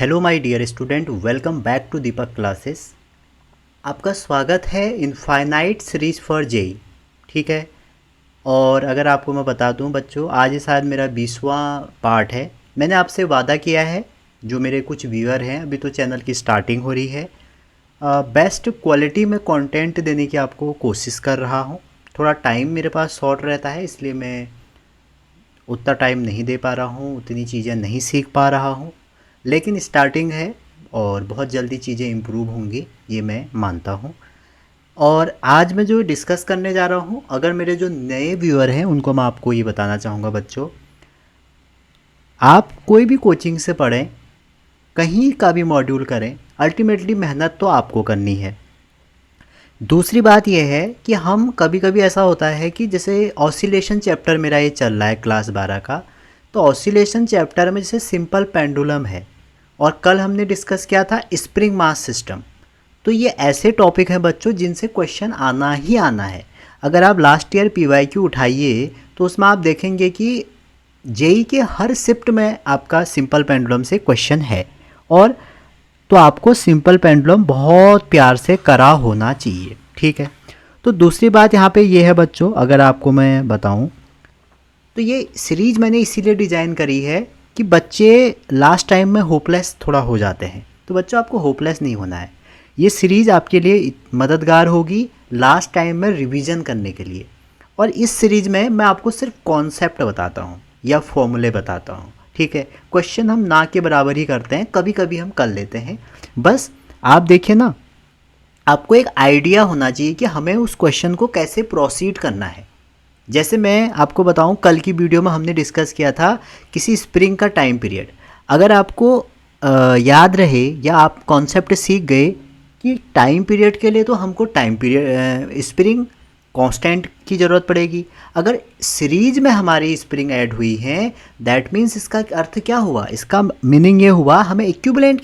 Hello my dear student, welcome back to Deepak classes. आपका स्वागत है इनफाइनाइट सीरीज फॉर जेई। ठीक है। और अगर आपको मैं बता दूं बच्चों, आज ये शायद मेरा 20वां पार्ट है। मैंने आपसे वादा किया है, जो मेरे कुछ व्यूअर हैं, अभी तो चैनल की स्टार्टिंग हो रही है, बेस्ट क्वालिटी में कंटेंट देने की आपको कोशिश कर रहा हूं। थोड़ा टाइम मेरे पास शॉर्ट रहता है, इसलिए मैं उतना टाइम नहीं दे पा रहा हूँ, उतनी चीज़ें नहीं सीख पा रहा हूँ, लेकिन स्टार्टिंग है और बहुत जल्दी चीज़ें इम्प्रूव होंगी, ये मैं मानता हूँ। और आज मैं जो डिस्कस करने जा रहा हूँ, अगर मेरे जो नए व्यूअर हैं उनको मैं आपको ये बताना चाहूँगा बच्चों, आप कोई भी कोचिंग से पढ़ें, कहीं का भी मॉड्यूल करें, अल्टीमेटली मेहनत तो आपको करनी है। दूसरी बात यह है कि हम कभी कभी ऐसा होता है कि जैसे ऑसिलेशन चैप्टर मेरा ये चल रहा है क्लास 12 का, तो ऑसिलेशन चैप्टर में जैसे सिंपल पेंडुलम है और कल हमने डिस्कस किया था स्प्रिंग मास सिस्टम। तो ये ऐसे टॉपिक हैं बच्चों जिनसे क्वेश्चन आना ही आना है। अगर आप लास्ट ईयर पीवाईक्यू उठाइए तो उसमें आप देखेंगे कि जेई के हर शिफ्ट में आपका सिंपल पेंडुलम से क्वेश्चन है, और तो आपको सिंपल पेंडुलम बहुत प्यार से करा होना चाहिए। ठीक है। तो दूसरी बात यहाँ पे ये है बच्चों, अगर आपको मैं बताऊँ तो ये सीरीज मैंने इसीलिए डिज़ाइन करी है कि बच्चे लास्ट टाइम में होपलेस थोड़ा हो जाते हैं। तो बच्चों आपको होपलेस नहीं होना है, ये सीरीज़ आपके लिए मददगार होगी लास्ट टाइम में रिवीजन करने के लिए। और इस सीरीज़ में मैं आपको सिर्फ कॉन्सेप्ट बताता हूँ या फॉर्मूले बताता हूँ। ठीक है। क्वेश्चन हम ना के बराबर ही करते हैं, कभी कभी हम कर लेते हैं। बस आप देखिए ना, आपको एक आइडिया होना चाहिए कि हमें उस क्वेश्चन को कैसे प्रोसीड करना है। जैसे मैं आपको बताऊं, कल की वीडियो में हमने डिस्कस किया था किसी स्प्रिंग का टाइम पीरियड। अगर आपको याद रहे या आप कॉन्सेप्ट सीख गए कि टाइम पीरियड के लिए तो हमको टाइम पीरियड स्प्रिंग कांस्टेंट की ज़रूरत पड़ेगी। अगर सीरीज में हमारी स्प्रिंग ऐड हुई है, दैट मीन्स इसका अर्थ क्या हुआ, इसका मीनिंग ये हुआ हमें इक्विवेलेंट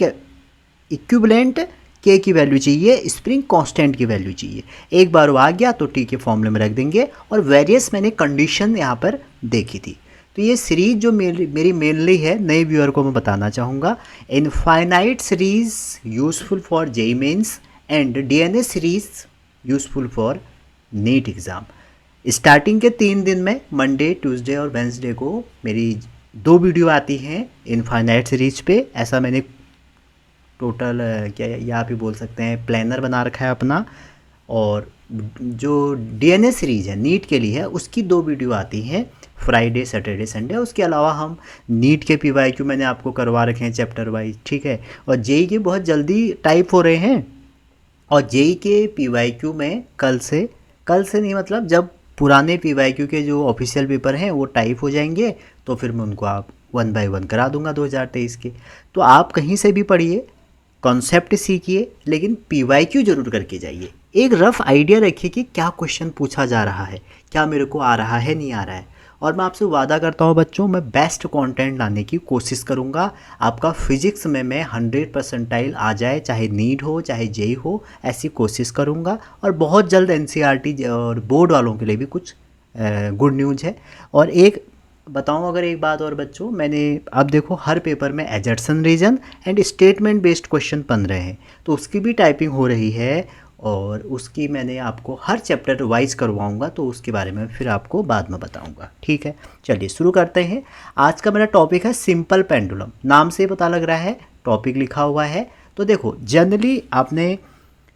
के की वैल्यू चाहिए, स्प्रिंग कांस्टेंट की वैल्यू चाहिए। एक बार वो आ गया तो टी के फॉर्मूले में रख देंगे, और वेरियस मैंने कंडीशन यहाँ पर देखी थी। तो ये सीरीज जो मेरी मेनली है, नए व्यूअर को मैं बताना चाहूँगा, infinite series useful for JEE mains and DNA series useful for NEET exam. Starting के 3 दिन में मंडे, ट्यूसडे और वेंसडे को मेरी 2 वीडियो आती हैं इनफाइनाइट सीरीज पे। ऐसा मैंने टोटल क्या या आप ही बोल सकते हैं प्लानर बना रखा है अपना। और जो डीएनए सीरीज़ है नीट के लिए है, उसकी 2 वीडियो आती हैं फ्राइडे, सैटरडे, संडे। उसके अलावा हम नीट के पीवाईक्यू मैंने आपको करवा रखे हैं चैप्टर वाइज। ठीक है। और जेई के बहुत जल्दी टाइप हो रहे हैं, और जेई के पीवाईक्यू में कल से नहीं, मतलब जब पुराने पीवाईक्यू के जो ऑफिशियल पेपर हैं वो टाइप हो जाएंगे तो फिर मैं उनको आप 1 बाय 1 करा दूंगा 2023 के। तो आप कहीं से भी पढ़िए, कॉन्सेप्ट सीखिए, लेकिन पीवाईक्यू जरूर करके जाइए। एक रफ आइडिया रखिए कि क्या क्वेश्चन पूछा जा रहा है, क्या मेरे को आ रहा है, नहीं आ रहा है। और मैं आपसे वादा करता हूँ बच्चों, मैं बेस्ट कंटेंट लाने की कोशिश करूँगा। आपका फिजिक्स में मैं 100% आ जाए, चाहे नीट हो चाहे जेई हो, ऐसी कोशिश करूँगा। और बहुत जल्द एनसीईआरटी और बोर्ड वालों के लिए भी कुछ गुड न्यूज़ है। और एक बताऊं, अगर एक बात और बच्चों, मैंने अब देखो हर पेपर में assertion reason and statement based question बन रहे हैं, तो उसकी भी टाइपिंग हो रही है, और उसकी मैंने आपको हर चैप्टर वाइज करवाऊंगा, तो उसके बारे में फिर आपको बाद में बताऊंगा। ठीक है। चलिए शुरू करते हैं। आज का मेरा टॉपिक है सिंपल पेंडुलम। नाम से पता लग रहा है, टॉपिक लिखा हुआ है। तो देखो, जनरली आपने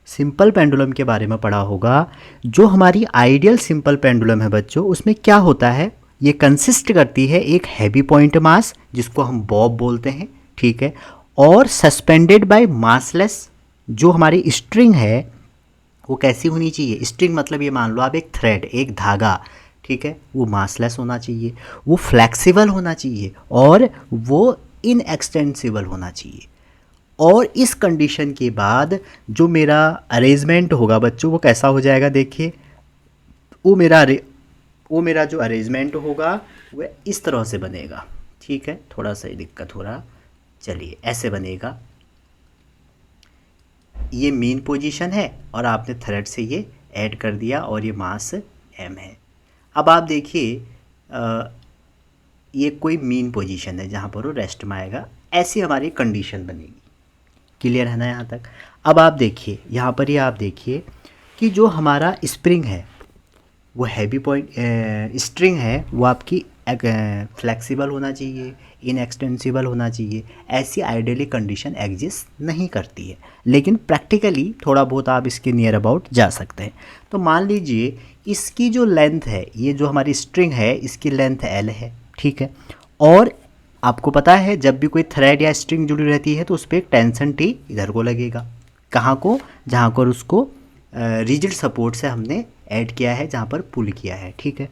सिंपल पेंडुलम के बारे में पढ़ा होगा। जो हमारी आइडियल सिंपल पेंडुलम है बच्चों, उसमें क्या होता है, ये कंसिस्ट करती है एक हैवी पॉइंट मास जिसको हम बॉब बोलते हैं। ठीक है। और सस्पेंडेड बाय मासलेस जो हमारी स्ट्रिंग है, वो कैसी होनी चाहिए, स्ट्रिंग मतलब ये मान लो आप एक थ्रेड, एक धागा। ठीक है। वो मासलेस होना चाहिए, वो फ्लेक्सिबल होना चाहिए, और वो इनएक्सटेंसिबल होना चाहिए। और इस कंडीशन के बाद जो मेरा अरेंजमेंट होगा बच्चों, वो कैसा हो जाएगा, देखिए। वो मेरा जो अरेंजमेंट होगा वह इस तरह से बनेगा। ठीक है। थोड़ा सा ही दिक्कत हो रहा, चलिए ऐसे बनेगा। ये मेन पोजीशन है, और आपने थ्रेड से ये ऐड कर दिया, और ये मास एम है। अब आप देखिए, ये कोई मीन पोजीशन है जहाँ पर वो रेस्ट में आएगा। ऐसी हमारी कंडीशन बनेगी। क्लियर है ना यहाँ तक? अब आप देखिए यहाँ पर ही आप देखिए कि जो हमारा स्प्रिंग है वो हैवी पॉइंट स्ट्रिंग है वो आपकी फ्लेक्सिबल होना चाहिए, इनएक्सटेंसिबल होना चाहिए। ऐसी आइडियली कंडीशन एग्जिस्ट नहीं करती है, लेकिन प्रैक्टिकली थोड़ा बहुत आप इसके नियर अबाउट जा सकते हैं। तो मान लीजिए इसकी जो लेंथ है, ये जो हमारी स्ट्रिंग है इसकी लेंथ एल है, ठीक है। और आपको पता है जब भी कोई थ्रेड या स्ट्रिंग जुड़ी रहती है तो उस पर एक टेंशन टी इधर को लगेगा, कहाँ को, जहाँ पर उसको रिजिड सपोर्ट से हमने ऐड किया है, जहाँ पर पुल किया है, ठीक है।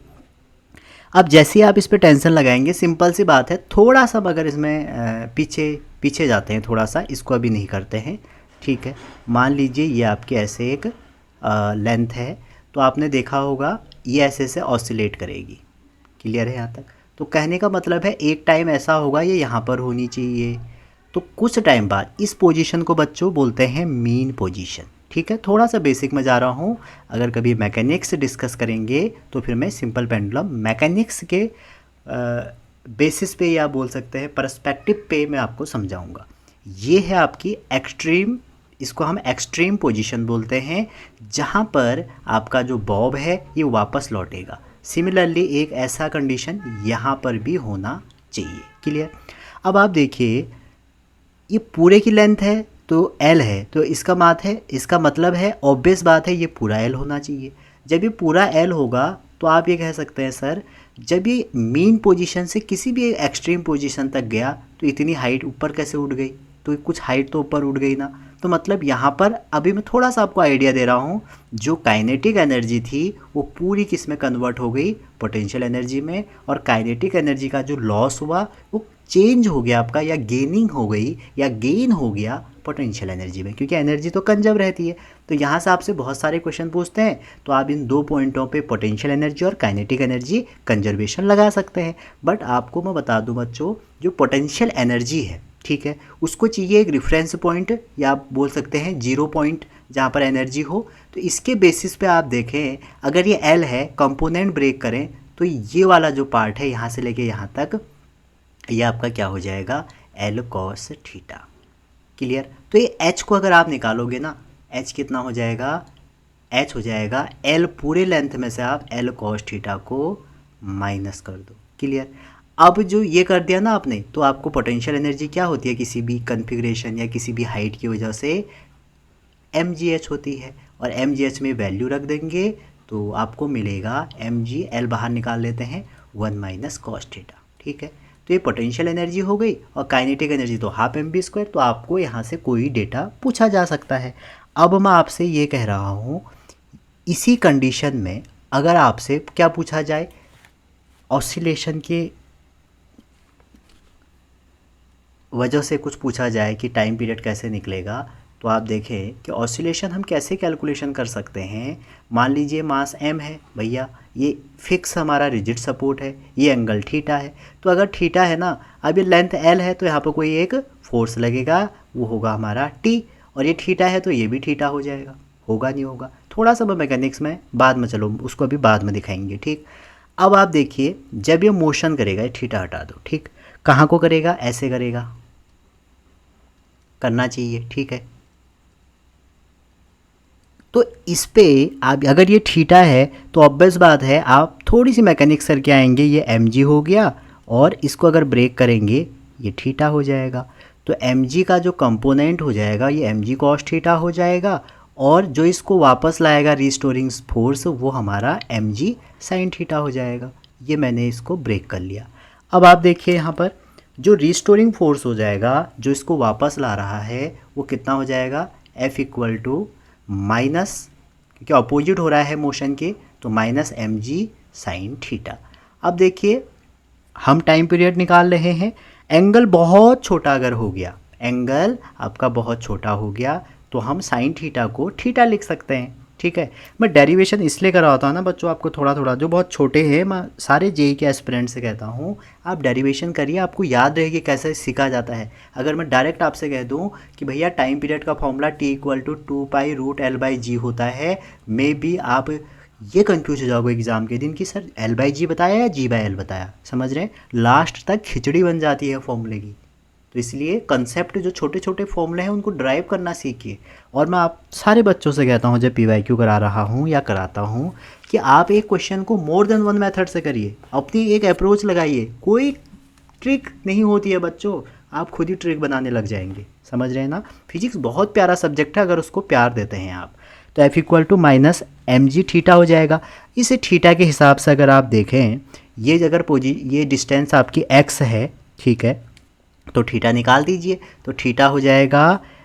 अब जैसे ही आप इस पर टेंशन लगाएंगे, सिंपल सी बात है, थोड़ा सा अगर इसमें पीछे जाते हैं, थोड़ा सा इसको अभी नहीं करते हैं, ठीक है। मान लीजिए ये आपके ऐसे एक लेंथ है, तो आपने देखा होगा ये ऐसे ऑसिलेट करेगी। क्लियर है यहाँ तक? तो कहने का मतलब है एक टाइम ऐसा होगा ये यहाँ पर होनी चाहिए, तो कुछ टाइम बाद इस पोजीशन को बच्चों बोलते हैं मीन पोजीशन, ठीक है। थोड़ा सा बेसिक में जा रहा हूँ, अगर कभी मैकेनिक्स डिस्कस करेंगे तो फिर मैं सिंपल पेंडुलम मैकेनिक्स के बेसिस पे या बोल सकते हैं पर्सपेक्टिव पे मैं आपको समझाऊंगा। ये है आपकी एक्सट्रीम, इसको हम एक्सट्रीम पोजीशन बोलते हैं, जहाँ पर आपका जो बॉब है ये वापस लौटेगा। सिमिलरली एक ऐसा कंडीशन यहाँ पर भी होना चाहिए। क्लियर? अब आप देखिए ये पूरे की लेंथ है तो L है, तो इसका मतलब है ऑब्वियस बात है ये पूरा L होना चाहिए। जब ये पूरा L होगा तो आप ये कह सकते हैं सर जब ये मीन पोजीशन से किसी भी एक्सट्रीम पोजीशन तक गया तो इतनी हाइट ऊपर कैसे उठ गई, तो कुछ हाइट तो ऊपर उठ गई ना। तो मतलब यहाँ पर अभी मैं थोड़ा सा आपको आइडिया दे रहा हूँ, जो काइनेटिक एनर्जी थी वो पूरी किस में कन्वर्ट हो गई, पोटेंशियल एनर्जी में। और काइनेटिक एनर्जी का जो लॉस हुआ वो चेंज हो गया आपका, या गेनिंग हो गई या गेन हो गया पोटेंशियल एनर्जी में, क्योंकि एनर्जी तो कंजर्व रहती है। तो यहाँ से आपसे बहुत सारे क्वेश्चन पूछते हैं, तो आप इन 2 पॉइंटों पे पोटेंशियल एनर्जी और काइनेटिक एनर्जी कंजर्वेशन लगा सकते हैं। बट आपको मैं बता दूं बच्चों, जो पोटेंशियल एनर्जी है, ठीक है, उसको चाहिए एक रेफरेंस पॉइंट, या आप बोल सकते हैं 0 पॉइंट जहाँ पर एनर्जी हो। तो इसके बेसिस पे आप देखें, अगर ये L है, कंपोनेंट ब्रेक करें तो ये वाला जो पार्ट है यहाँ से लेके यहाँ तक, ये आपका क्या हो जाएगा, L cos थीटा। क्लियर? तो ये H को अगर आप निकालोगे ना, H कितना हो जाएगा, H हो जाएगा L पूरे लेंथ में से आप L cos थीटा को माइनस कर दो। क्लियर? अब जो ये कर दिया ना आपने, तो आपको पोटेंशियल एनर्जी क्या होती है किसी भी कन्फिग्रेशन या किसी भी हाइट की वजह से, mgh होती है। और mgh में वैल्यू रख देंगे तो आपको मिलेगा mg, L बाहर निकाल लेते हैं, 1 माइनस कॉस थीटा। ठीक है, तो ये पोटेंशियल एनर्जी हो गई, और काइनेटिक एनर्जी तो हाफ mv²। तो आपको यहाँ से कोई डेटा पूछा जा सकता है। अब मैं आपसे ये कह रहा हूँ, इसी कंडीशन में अगर आपसे क्या पूछा जाए, ऑसिलेशन के वजह से कुछ पूछा जाए कि टाइम पीरियड कैसे निकलेगा, तो आप देखें कि ऑसिलेशन हम कैसे कैलकुलेशन कर सकते हैं। मान लीजिए मास m है भैया, ये फिक्स हमारा रिजिड सपोर्ट है, ये एंगल थीटा है। तो अगर थीटा है ना, अब ये लेंथ l है, तो यहाँ पर कोई एक फोर्स लगेगा, वो होगा हमारा t। और ये थीटा है तो ये भी थीटा हो जाएगा, होगा नहीं होगा, थोड़ा सा मैकेनिक्स में बाद में, चलो उसको अभी बाद में दिखाएंगे। ठीक, अब आप देखिए जब ये मोशन करेगा, ये थीटा हटा दो, ठीक, कहाँ को करेगा, ऐसे करेगा, करना चाहिए। ठीक है, तो इस पे आप अगर ये थीटा है तो ऑब्वियस बात है आप थोड़ी सी मैकेनिक्स करके आएंगे, ये mg हो गया, और इसको अगर ब्रेक करेंगे ये थीटा हो जाएगा। तो mg का जो कंपोनेंट हो जाएगा ये mg cos थीटा हो जाएगा, और जो इसको वापस लाएगा रिस्टोरिंग फोर्स वो हमारा mg sin थीटा हो जाएगा। ये मैंने इसको ब्रेक कर लिया। अब आप देखिए यहाँ पर जो रिस्टोरिंग फोर्स हो जाएगा, जो इसको वापस ला रहा है, वो कितना हो जाएगा, F इक्वल टू माइनस, क्योंकि अपोजिट हो रहा है मोशन के, तो माइनस mg sin थीटा। अब देखिए हम टाइम पीरियड निकाल रहे हैं, एंगल बहुत छोटा अगर हो गया, एंगल आपका बहुत छोटा हो गया, तो हम sin थीटा को थीटा लिख सकते हैं। ठीक है, मैं डेरिवेशन इसलिए करवाता हूँ ना बच्चों आपको थोड़ा थोड़ा, जो बहुत छोटे हैं, मैं सारे जेई के एस्पिरेंट से कहता हूँ आप डेरिवेशन करिए, आपको याद रहेगी कैसे सीखा जाता है। अगर मैं डायरेक्ट आपसे कह दूँ कि भैया टाइम पीरियड का formula t equal to 2π√L/g होता है, मे बी आप ये कंफ्यूज हो जाओगे एग्जाम के दिन कि सर L/g बताया या g/L बताया, समझ रहे हैं, लास्ट तक खिचड़ी बन जाती है फॉर्मूले की। तो इसलिए कंसेप्ट जो छोटे छोटे फॉर्मूले हैं उनको ड्राइव करना सीखिए। और मैं आप सारे बच्चों से कहता हूँ जब PYQ करा रहा हूँ या कराता हूँ कि आप एक क्वेश्चन को मोर देन वन मेथड से करिए, अपनी एक अप्रोच लगाइए। कोई ट्रिक नहीं होती है बच्चों, आप खुद ही ट्रिक बनाने लग जाएंगे। समझ रहे हैं ना। फिजिक्स बहुत प्यारा सब्जेक्ट है अगर उसको प्यार देते हैं आप। तो F equal to minus mg theta हो जाएगा। इसे थीटा के हिसाब से अगर आप देखें, ये अगर ये डिस्टेंस आपकी x है, ठीक है, तो थीटा निकाल दीजिए। तो थीटा हो जाएगा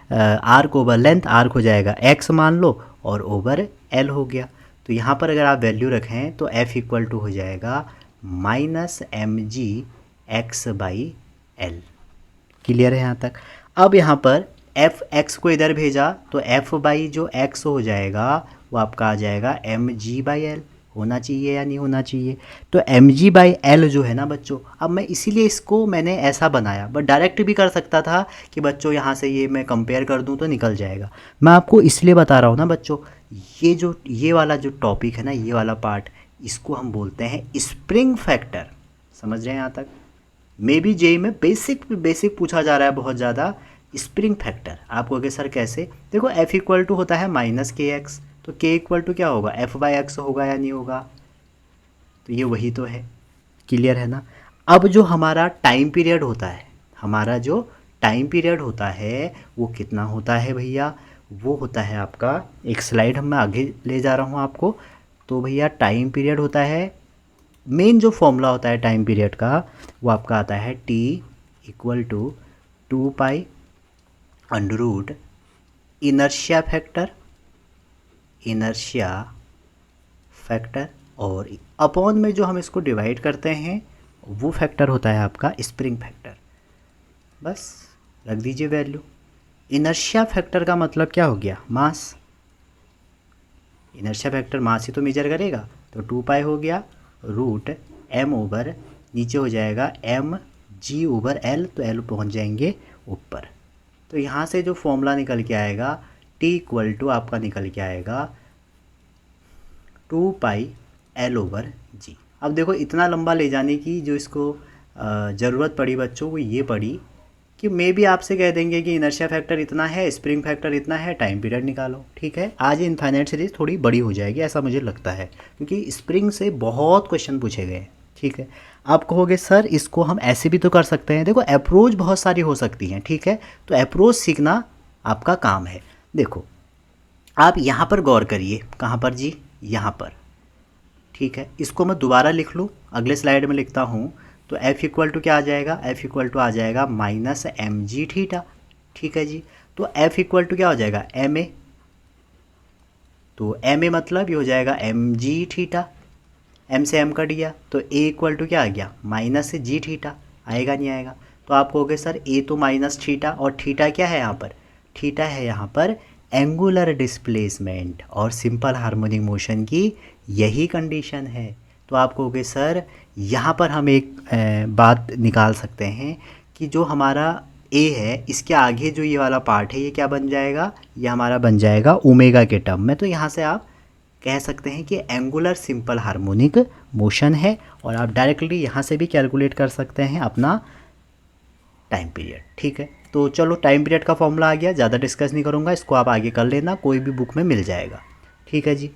आर्क ओवर लेंथ, आर्क हो जाएगा x मान लो और ओवर l हो गया। तो यहाँ पर अगर आप वैल्यू रखें तो F इक्वल टू हो जाएगा minus mg x by L. Clear है यहाँ तक। अब यहाँ पर एफ एक्स को इधर भेजा तो एफ बाई जो एक्स हो जाएगा वो आपका आ जाएगा एम जी बाई एल। होना चाहिए या नहीं होना चाहिए। तो एम जी बाई एल जो है ना बच्चों, अब मैं इसीलिए इसको मैंने ऐसा बनाया, बट डायरेक्ट भी कर सकता था कि बच्चों यहाँ से ये मैं कंपेयर कर दूँ तो निकल जाएगा। मैं आपको इसलिए बता रहा हूँ ना बच्चों, ये वाला जो टॉपिक है ना, ये वाला पार्ट, इसको हम बोलते हैं स्प्रिंग फैक्टर। समझ रहे हैं यहाँ तक। मे बी जेई में बेसिक पूछा जा रहा है बहुत ज़्यादा। स्प्रिंग फैक्टर आपको अगर सर कैसे, देखो F इक्वल टू होता है माइनस के एक्स, तो K इक्वल टू क्या होगा, F बाई एक्स होगा या नहीं होगा। तो ये वही तो है। क्लियर है ना। अब जो हमारा टाइम पीरियड होता है, हमारा जो टाइम पीरियड होता है वो कितना होता है भैया, वो होता है आपका, एक स्लाइड मैं आगे ले जा रहा हूँ आपको। तो भैया टाइम पीरियड होता है, मेन जो फॉर्मूला होता है टाइम पीरियड का वो आपका आता है T equal to 2 pi under root inertia factor और अपॉन में जो हम इसको डिवाइड करते हैं वो फैक्टर होता है आपका स्प्रिंग फैक्टर। बस रख दीजिए वैल्यू। इनर्शिया फैक्टर का मतलब क्या हो गया, मास। इनर्शिया फैक्टर मास ही तो मेजर करेगा। तो 2 पाई हो गया रूट m ओवर, नीचे हो जाएगा m g ओवर l, तो l पहुंच जाएंगे ऊपर। तो यहाँ से जो फॉर्मूला निकल के आएगा t इक्वल टू आपका निकल के आएगा 2 पाई l ओवर g। अब देखो इतना लंबा ले जाने की जो इसको ज़रूरत पड़ी बच्चों वो ये पड़ी कि मे भी आपसे कह देंगे कि इनर्शिया फैक्टर इतना है, स्प्रिंग फैक्टर इतना है, टाइम पीरियड निकालो। ठीक है, आज इनफाइनाइट सीरीज थोड़ी बड़ी हो जाएगी ऐसा मुझे लगता है, क्योंकि स्प्रिंग से बहुत क्वेश्चन पूछे गए हैं। ठीक है, आप कहोगे सर इसको हम ऐसे भी तो कर सकते हैं। देखो अप्रोच बहुत सारी हो सकती हैं। ठीक है, तो अप्रोच सीखना आपका काम है। देखो आप यहाँ पर गौर करिए, कहाँ पर जी, यहाँ पर। ठीक है, इसको मैं दोबारा लिख लूँ, अगले स्लाइड में लिखता हूँ। तो F इक्वल टू क्या आ जाएगा, F इक्वल टू आ जाएगा माइनस एम जी थीटा। ठीक है जी, तो F इक्वल टू क्या हो जाएगा, एम ए। तो एम ए मतलब ये हो जाएगा एम जी थीटा, एम से एम कट गया तो A इक्वल टू क्या आ गया, माइनस जी थीटा। आएगा नहीं आएगा। तो आप कहोगे सर A तो माइनस थीटा, और थीटा क्या है यहाँ पर, थीटा है यहाँ पर एंगुलर डिस्प्लेसमेंट, और सिंपल हार्मोनिक मोशन की यही कंडीशन है। तो आप कहोगे सर यहाँ पर हम एक बात निकाल सकते हैं कि जो हमारा A है इसके आगे जो ये वाला पार्ट है ये क्या बन जाएगा, ये हमारा बन जाएगा ओमेगा के टर्म में। तो यहाँ से आप कह सकते हैं कि एंगुलर सिंपल हार्मोनिक मोशन है, और आप डायरेक्टली यहाँ से भी कैलकुलेट कर सकते हैं अपना टाइम पीरियड। ठीक है, तो चलो टाइम पीरियड का फॉर्मूला आ गया, ज़्यादा डिस्कस नहीं करूँगा, इसको आप आगे कर लेना, कोई भी बुक में मिल जाएगा। ठीक है जी,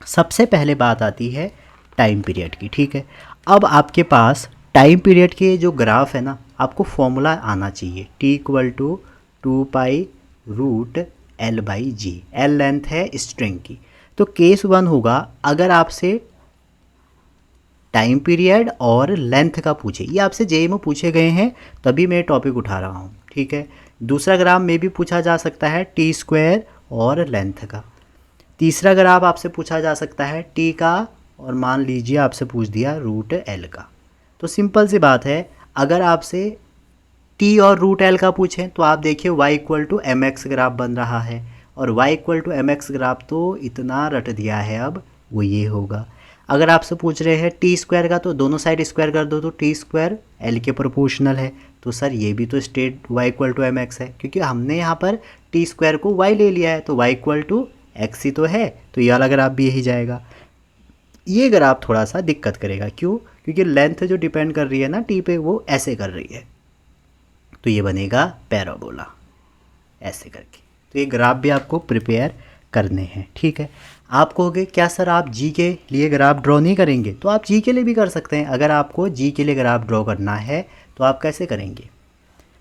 सबसे पहले बात आती है टाइम पीरियड की। ठीक है, अब आपके पास टाइम पीरियड के जो ग्राफ है ना, आपको फॉर्मूला आना चाहिए T equal to 2 pi root L by g. L length है स्ट्रिंग की। तो केस 1 होगा अगर आपसे टाइम पीरियड और लेंथ का पूछे, ये आपसे जेईई में पूछे गए हैं तभी मैं टॉपिक उठा रहा हूँ। ठीक है, दूसरा ग्राफ में भी पूछा जा सकता है टी स्क्वायर और लेंथ का। तीसरा ग्राफ आपसे पूछा जा सकता है टी का, और मान लीजिए आपसे पूछ दिया रूट एल का। तो सिंपल सी बात है, अगर आपसे टी और रूट एल का पूछें तो आप देखिए y equal to m x graph बन रहा है, और y equal to m x graph तो इतना रट दिया है अब वो ये होगा। अगर आपसे पूछ रहे हैं टी स्क्वायर का तो दोनों साइड स्क्वायर कर दो तो टी स्क्वायर एल के प्रोपोर्शनल है। तो सर ये भी तो state y equal to m x है, क्योंकि हमने यहाँ पर टी स्क्वायर को y ले लिया है, तो y इक्वल टू एक्स ही तो है, तो ये वाला ग्राफ भी यही जाएगा। ये ग्राफ थोड़ा सा दिक्कत करेगा, क्यों, क्योंकि लेंथ जो डिपेंड कर रही है ना टी पे वो ऐसे कर रही है। तो ये बनेगा पैराबोला ऐसे करके। तो ये ग्राफ भी आपको प्रिपेयर करने हैं, ठीक है। आप कहोगे क्या सर आप जी के लिए ग्राफ ड्रॉ नहीं करेंगे, तो आप जी के लिए भी कर सकते हैं। अगर आपको जी के लिए ग्राफ ड्रॉ करना है तो आप कैसे करेंगे,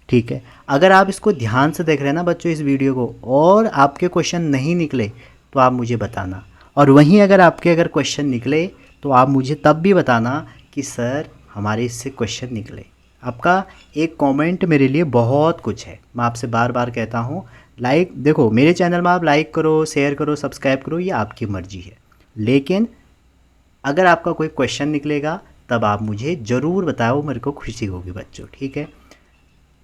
ठीक है। अगर आप इसको ध्यान से देख रहे हैं ना बच्चों इस वीडियो को, और आपके क्वेश्चन नहीं निकले तो आप मुझे बताना, और वहीं अगर क्वेश्चन निकले तो आप मुझे तब भी बताना कि सर हमारे इससे क्वेश्चन निकले। आपका एक कमेंट मेरे लिए बहुत कुछ है। मैं आपसे बार बार कहता हूँ, लाइक देखो मेरे चैनल में आप लाइक करो, शेयर करो, सब्सक्राइब करो, ये आपकी मर्जी है, लेकिन अगर आपका कोई क्वेश्चन निकलेगा तब आप मुझे ज़रूर बताओ, मेरे को खुशी होगी बच्चों, ठीक है।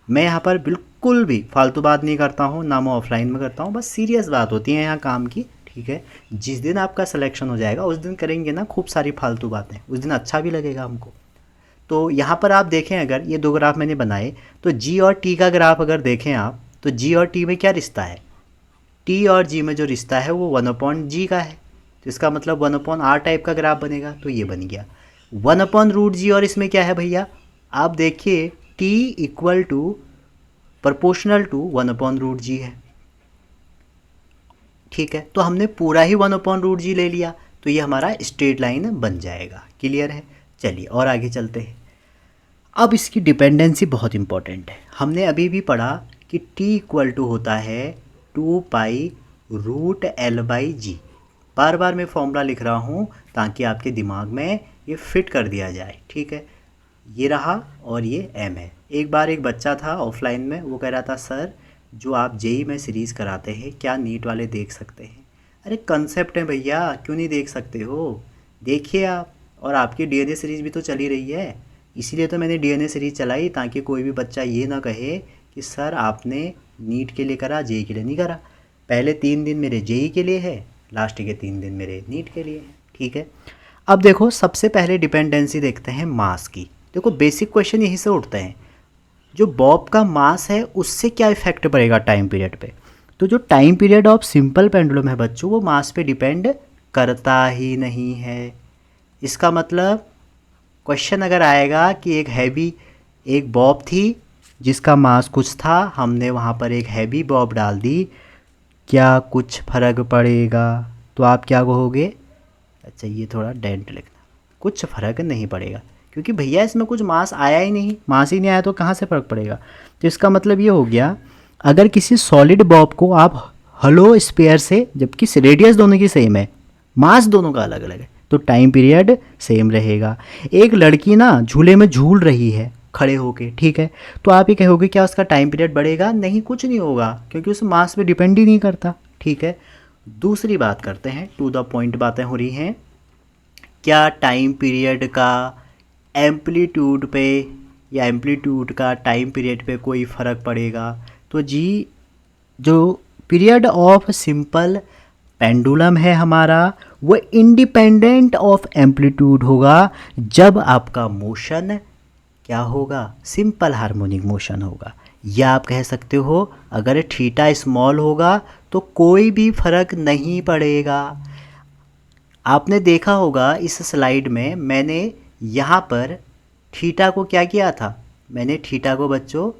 मैं यहाँ पर बिल्कुल भी फालतू बात नहीं करता हूँ, ना मैं ऑफलाइन में करता हूँ, बस सीरियस बात होती है यहाँ काम की, ठीक है। जिस दिन आपका सिलेक्शन हो जाएगा उस दिन करेंगे ना खूब सारी फालतू बातें, उस दिन अच्छा भी लगेगा हमको। तो यहाँ पर आप देखें, अगर ये दो ग्राफ मैंने बनाए तो जी और टी का ग्राफ अगर देखें आप, तो जी और टी में क्या रिश्ता है, टी और जी में जो रिश्ता है वो 1/g का है। तो इसका मतलब 1/r टाइप का ग्राफ बनेगा। तो ये बन गया 1/√g, और इसमें क्या है भैया आप देखिए T equal to proportional to 1/√g है, ठीक है। तो हमने पूरा ही 1/√g ले लिया, तो ये हमारा स्ट्रेट लाइन बन जाएगा। क्लियर है। चलिए और आगे चलते हैं। अब इसकी डिपेंडेंसी बहुत इंपॉर्टेंट है। हमने अभी भी पढ़ा कि t इक्वल टू होता है 2π√L/g। बार बार मैं फॉर्मूला लिख रहा हूँ ताकि आपके दिमाग में ये फिट कर दिया जाए, ठीक है। ये रहा और ये m है। एक बार एक बच्चा था ऑफलाइन में, वो कह रहा था सर जो आप जेई में सीरीज़ कराते हैं क्या नीट वाले देख सकते हैं। अरे कंसेप्ट है भैया, क्यों नहीं देख सकते हो, देखिए आप। और आपकी डीएनए सीरीज़ भी तो चली रही है, इसीलिए तो मैंने डीएनए सीरीज़ चलाई, ताकि कोई भी बच्चा ये ना कहे कि सर आपने नीट के लिए करा जेई के लिए नहीं करा। पहले 3 दिन मेरे जेई के लिए है, लास्ट के 3 दिन मेरे नीट के लिए है, ठीक है। अब देखो सबसे पहले डिपेंडेंसी देखते हैं मास की। देखो बेसिक क्वेश्चन यहीं से उठते हैं, जो बॉब का मास है उससे क्या इफेक्ट पड़ेगा टाइम पीरियड पे। तो जो time period of simple pendulum है बच्चों, वो मास पे डिपेंड करता ही नहीं है। इसका मतलब क्वेश्चन अगर आएगा कि एक बॉब थी जिसका मास कुछ था, हमने वहाँ पर एक हैवी बॉब डाल दी, क्या कुछ फ़र्क पड़ेगा, तो आप क्या कहोगे, अच्छा ये थोड़ा डेंट लिखना, कुछ फ़र्क नहीं पड़ेगा, क्योंकि भैया इसमें कुछ मास आया ही नहीं, मास ही नहीं आया तो कहाँ से फ़र्क पड़ेगा। तो इसका मतलब ये हो गया, अगर किसी सॉलिड बॉब को आप हलो स्पेयर से, जबकि रेडियस दोनों की सेम है, मास दोनों का अलग अलग है, तो टाइम पीरियड सेम रहेगा। एक लड़की ना झूले में झूल रही है खड़े होके, ठीक है, तो आप ये कहोगे क्या उसका टाइम पीरियड बढ़ेगा, नहीं कुछ नहीं होगा, क्योंकि उस मास पे डिपेंड ही नहीं करता, ठीक है। दूसरी बात करते हैं, टू द पॉइंट बातें हो रही हैं, क्या टाइम पीरियड का एम्पलीट्यूड पे या एम्पलीट्यूड का टाइम पीरियड पे कोई फ़र्क पड़ेगा। तो जी जो पीरियड ऑफ सिंपल पेंडुलम है हमारा, वो इंडिपेंडेंट ऑफ एम्पलीट्यूड होगा जब आपका मोशन क्या होगा, सिंपल हार्मोनिक मोशन होगा। या आप कह सकते हो अगर थीटा स्मॉल होगा तो कोई भी फर्क नहीं पड़ेगा। आपने देखा होगा इस स्लाइड में मैंने यहाँ पर थीटा को क्या किया था, मैंने थीटा को बच्चों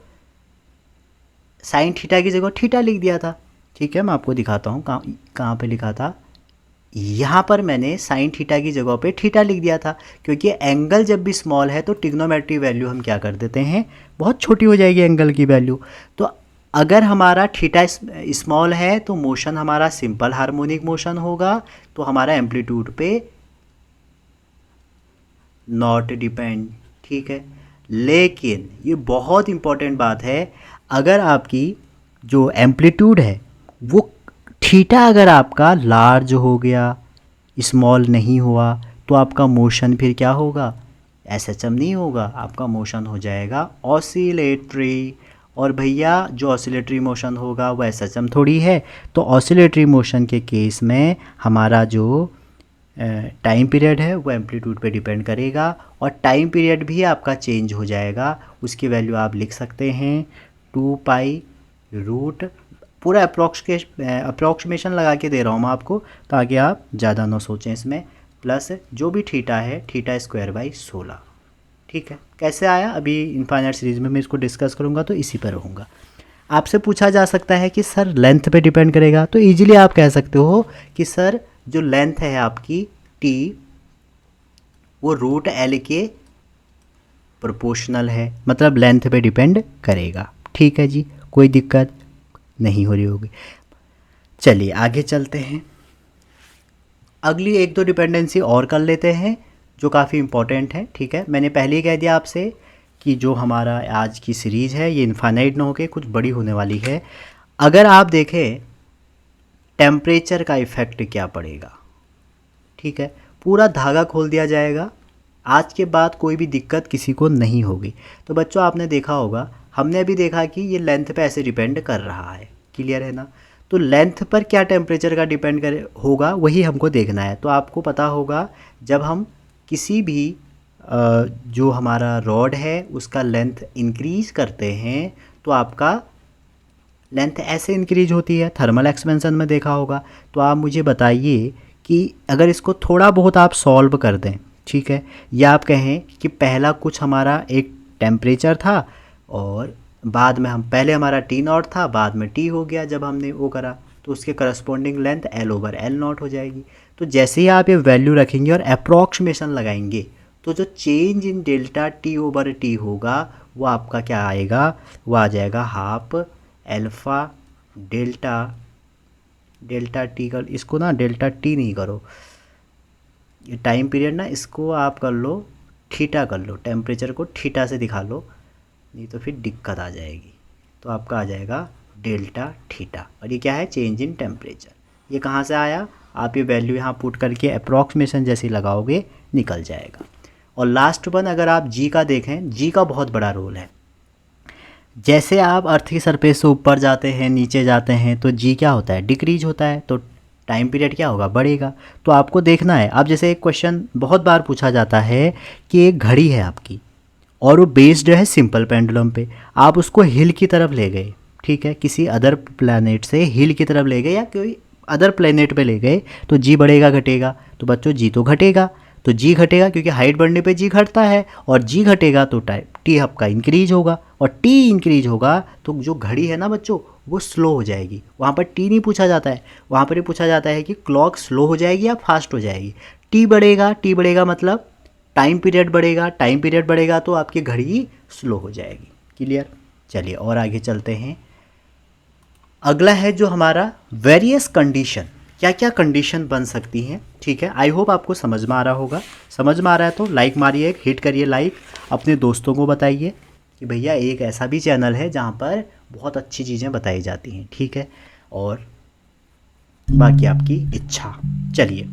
साइन थीटा की जगह थीटा लिख दिया था, ठीक है। मैं आपको दिखाता हूँ कहाँ पे लिखा था, यहाँ पर मैंने साइन थीटा की जगह पे थीटा लिख दिया था, क्योंकि एंगल जब भी स्मॉल है तो ट्रिग्नोमेट्री वैल्यू हम क्या कर देते हैं, बहुत छोटी हो जाएगी एंगल की वैल्यू। तो अगर हमारा थीटा स्मॉल है तो मोशन हमारा सिंपल हार्मोनिक मोशन होगा, तो हमारा एम्पलीट्यूड पे नॉट डिपेंड, ठीक है। लेकिन ये बहुत इंपॉर्टेंट बात है, अगर आपकी जो एम्पलीट्यूड है वो थीटा अगर आपका लार्ज हो गया, स्मॉल नहीं हुआ, तो आपका मोशन फिर क्या होगा, एसएचएम नहीं होगा, आपका मोशन हो जाएगा ऑसिलेटरी। और भैया जो ऑसिलेटरी मोशन होगा वो एसएचएम थोड़ी है, तो ऑसिलेटरी मोशन के केस में हमारा जो टाइम पीरियड है वो एम्पलीट्यूड पे डिपेंड करेगा, और टाइम पीरियड भी आपका चेंज हो जाएगा। उसकी वैल्यू आप लिख सकते हैं 2π√, पूरा अप्रॉक्सीमेशन लगा के दे रहा हूँ मैं आपको ताकि आप ज़्यादा ना सोचें इसमें, प्लस जो भी थीटा है थीटा² बाई 16, ठीक है, कैसे आया अभी इनफाइनाइट सीरीज में मैं इसको डिस्कस करूँगा तो इसी पर रहूँगा। आपसे पूछा जा सकता है कि सर लेंथ पे डिपेंड करेगा, तो इजीली आप कह सकते हो कि सर जो लेंथ है आपकी टी वो रूट एल के प्रोपोर्शनल है, मतलब लेंथ पे डिपेंड करेगा। ठीक है जी, कोई दिक्कत नहीं हो रही होगी। चलिए आगे चलते हैं, अगली एक दो डिपेंडेंसी और कर लेते हैं जो काफ़ी इंपॉर्टेंट है। ठीक है, मैंने पहले ही कह दिया आपसे कि जो हमारा आज की सीरीज़ है ये इनफाइनाइट ना होकर कुछ बड़ी होने वाली है। अगर आप देखें टेम्परेचर का इफ़ेक्ट क्या पड़ेगा, ठीक है, पूरा धागा खोल दिया जाएगा, आज के बाद कोई भी दिक्कत किसी को नहीं होगी। तो बच्चों आपने देखा होगा, हमने अभी देखा कि ये लेंथ पे ऐसे डिपेंड कर रहा है, क्लियर है ना। तो लेंथ पर क्या टेम्परेचर का डिपेंड कर होगा वही हमको देखना है। तो आपको पता होगा जब हम किसी भी जो हमारा रॉड है उसका लेंथ इंक्रीज करते हैं तो आपका लेंथ ऐसे इंक्रीज होती है, थर्मल एक्सपेंशन में देखा होगा। तो आप मुझे बताइए कि अगर इसको थोड़ा बहुत आप सॉल्व कर दें, ठीक है, या आप कहें कि पहला कुछ हमारा एक टेम्परेचर था और बाद में हम पहले हमारा टी नॉट था, बाद में टी हो गया जब हमने वो करा, तो उसके corresponding length L over L not हो जाएगी। तो जैसे ही आप ये वैल्यू रखेंगे और अप्रॉक्सीमेशन लगाएंगे तो जो change in delta T over T होगा वो आपका क्या आएगा, वो आ जाएगा half alpha delta delta T का। इसको ना डेल्टा टी नहीं करो, ये टाइम पीरियड ना, इसको आप कर लो थीटा कर लो, टेम्परेचर को थीटा से दिखा लो, नहीं तो फिर दिक्कत आ जाएगी। तो आपका आ जाएगा डेल्टा थीटा, और ये क्या है, चेंज इन टेम्परेचर। ये कहाँ से आया, आप ये वैल्यू यहाँ पुट करके अप्रॉक्सीमेशन जैसे लगाओगे निकल जाएगा। और लास्ट वन अगर आप जी का देखें, जी का बहुत बड़ा रोल है। जैसे आप अर्थ की सरफेस से ऊपर जाते हैं नीचे जाते हैं तो जी क्या होता है, डिक्रीज होता है, तो टाइम पीरियड क्या होगा, बढ़ेगा। तो आपको देखना है, अब जैसे एक क्वेश्चन बहुत बार पूछा जाता है कि एक घड़ी है आपकी और वो बेस्ड है सिंपल पेंडुलम पे, आप उसको हिल की तरफ ले गए, ठीक है, किसी अदर प्लैनेट से हिल की तरफ ले गए या कोई अदर प्लैनेट पे ले गए, तो जी बढ़ेगा घटेगा, तो बच्चों जी तो घटेगा। तो जी घटेगा क्योंकि हाइट बढ़ने पे जी घटता है, और जी घटेगा तो टी आपका इंक्रीज होगा, और टी इंक्रीज होगा तो जो घड़ी है ना बच्चों वो स्लो हो जाएगी। वहाँ पर टी नहीं पूछा जाता है, वहाँ पर ही पूछा जाता है कि क्लॉक स्लो हो जाएगी या फास्ट हो जाएगी। टी बढ़ेगा मतलब टाइम पीरियड बढ़ेगा, टाइम पीरियड बढ़ेगा तो आपकी घड़ी स्लो हो जाएगी। क्लियर, चलिए और आगे चलते हैं। अगला है जो हमारा वेरियस कंडीशन, क्या क्या कंडीशन बन सकती हैं, ठीक है। आई होप आपको समझ में आ रहा होगा, समझ में आ रहा है तो लाइक मारिए, एक हिट करिए लाइक, अपने दोस्तों को बताइए कि भैया एक ऐसा भी चैनल है जहाँ पर बहुत अच्छी चीज़ें बताई जाती हैं, ठीक है। और बाकी आपकी इच्छा। चलिए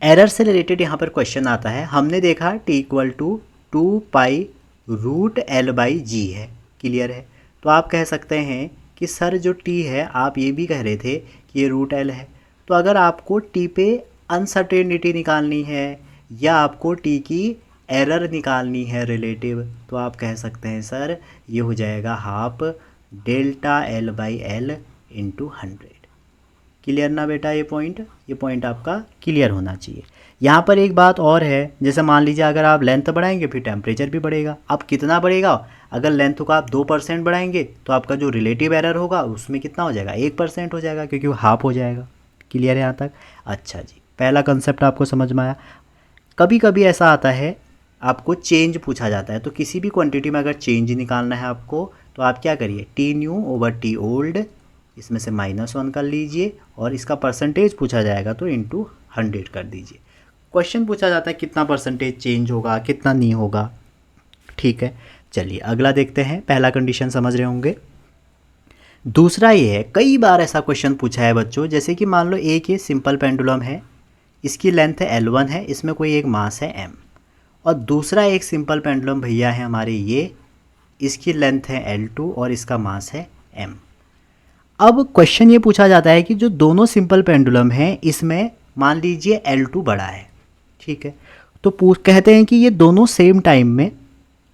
एरर से रिलेटेड यहाँ पर क्वेश्चन आता है, हमने देखा T equal to 2 root L by g है, क्लियर है। तो आप कह सकते हैं कि सर जो टी है, आप ये भी कह रहे थे कि ये रूट एल है, तो अगर आपको टी पे अनसर्टेनिटी निकालनी है या आपको टी की एरर निकालनी है रिलेटिव, तो आप कह सकते हैं सर ये हो जाएगा half delta L by L into 100। Clear ना बेटा, ये पॉइंट आपका क्लियर होना चाहिए। यहाँ पर एक बात और है, जैसे मान लीजिए अगर आप लेंथ बढ़ाएंगे फिर टेम्परेचर भी बढ़ेगा। अब कितना बढ़ेगा, अगर लेंथ को आप 2% बढ़ाएंगे तो आपका जो रिलेटिव एरर होगा उसमें कितना हो जाएगा, 1% हो जाएगा, क्योंकि वो हाफ हो जाएगा। क्लियर है यहाँ तक, अच्छा जी, पहला कंसेप्ट आपको समझ में आया। कभी कभी ऐसा आता है आपको चेंज पूछा जाता है, तो किसी भी क्वांटिटी में अगर चेंज निकालना है आपको, तो आप क्या करिए, T new over T old, इसमें से -1 कर लीजिए, और इसका परसेंटेज पूछा जाएगा तो इंटू 100 कर दीजिए। क्वेश्चन पूछा जाता है कितना परसेंटेज चेंज होगा कितना नहीं होगा, ठीक है। चलिए अगला देखते हैं, पहला कंडीशन समझ रहे होंगे। दूसरा ये है, कई बार ऐसा क्वेश्चन पूछा है बच्चों, जैसे कि मान लो एक ये सिंपल पेंडुलम है, इसकी लेंथ है L1 है, इसमें कोई एक मास है m, और दूसरा एक सिंपल पेंडुलम भैया है हमारे ये, इसकी लेंथ है L2 और इसका मास है m। अब क्वेश्चन ये पूछा जाता है कि जो दोनों सिंपल पेंडुलम हैं इसमें मान लीजिए L2 बड़ा है, ठीक है, तो कहते हैं कि ये दोनों सेम टाइम में